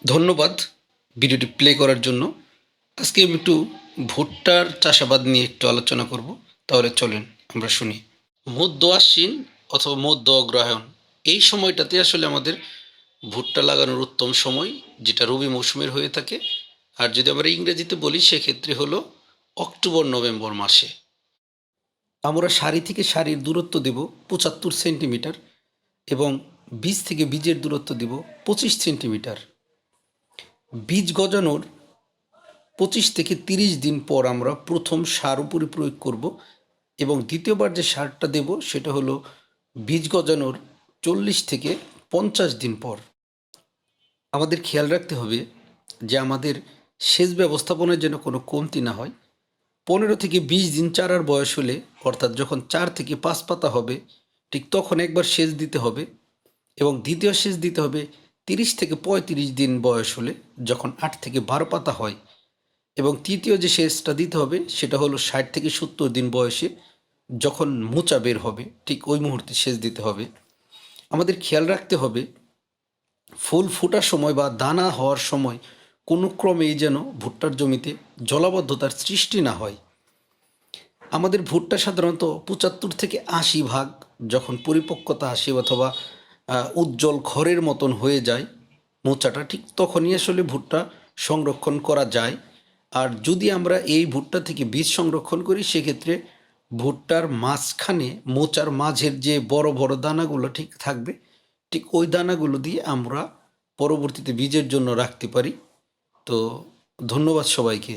ধন্যবাদ ভিডিওটি প্লে করার জন্য। আজকে আমি একটু ভুট্টার চাষাবাদ নিয়ে একটু আলোচনা করব। তাহলে চলেন আমরা শুনি। মধ্য আশ্বিন অথবা মধ্য অগ্রহায়ণ এই সময়টাতে আসলে আমাদের ভুট্টা লাগানোর উত্তম সময়, যেটা রবি মৌসুমের হয়ে থাকে। আর যদি আমরা ইংরেজিতে বলি সেক্ষেত্রে হলো অক্টোবর নভেম্বর মাসে। আমরা সারি থেকে সারির দূরত্ব দেব 75 সেন্টিমিটার এবং বীজ থেকে বীজের দূরত্ব দেব 25 সেন্টিমিটার। বীজ গজানোর 25 থেকে 30 দিন পর আমরা প্রথম সার উপরে প্রয়োগ করব এবং দ্বিতীয়বার যে সারটা দেব সেটা হলো বীজ গজানোর 40 থেকে 50 দিন পর। আমাদের খেয়াল রাখতে হবে যে আমাদের সেচ ব্যবস্থাপনার যেন কোনো কমতি না হয়। 15 থেকে 20 দিন চারার বয়স হলে, অর্থাৎ যখন 4 থেকে 5 পাতা হবে, ঠিক তখন একবার সেচ দিতে হবে এবং দ্বিতীয় সেচ দিতে হবে 30 থেকে 35 দিন বয়স হলে, যখন 8 থেকে 12 পাতা হয়। এবং তৃতীয় যে সেচটা দিতে হবে সেটা হলো 60 থেকে 70 দিন বয়সে, যখন মোচা বের হবে, ঠিক ওই মুহূর্তে সেচ দিতে হবে। আমাদের খেয়াল রাখতে হবে ফুল ফোটার সময় বা দানা হওয়ার সময় কোনো ক্রমেই যেন ভুট্টার জমিতে জলাবদ্ধতার সৃষ্টি না হয়। আমাদের ভুট্টা সাধারণত 75 থেকে 80 ভাগ যখন পরিপক্কতা আসে অথবা উজ্জ্বল খড়ের মতন হয়ে যায় মোচাটা, ঠিক তখনই আসলে ভুট্টা সংরক্ষণ করা যায়। আর যদি আমরা এই ভুট্টা থেকে বীজ সংরক্ষণ করি সেক্ষেত্রে ভুট্টার মাঝখানে মোচার মাঝের যে বড় বড় দানাগুলো ঠিক থাকবে, ঠিক ওই দানাগুলো দিয়ে আমরা পরবর্তীতে বীজের জন্য রাখতে পারি। তো ধন্যবাদ সবাইকে।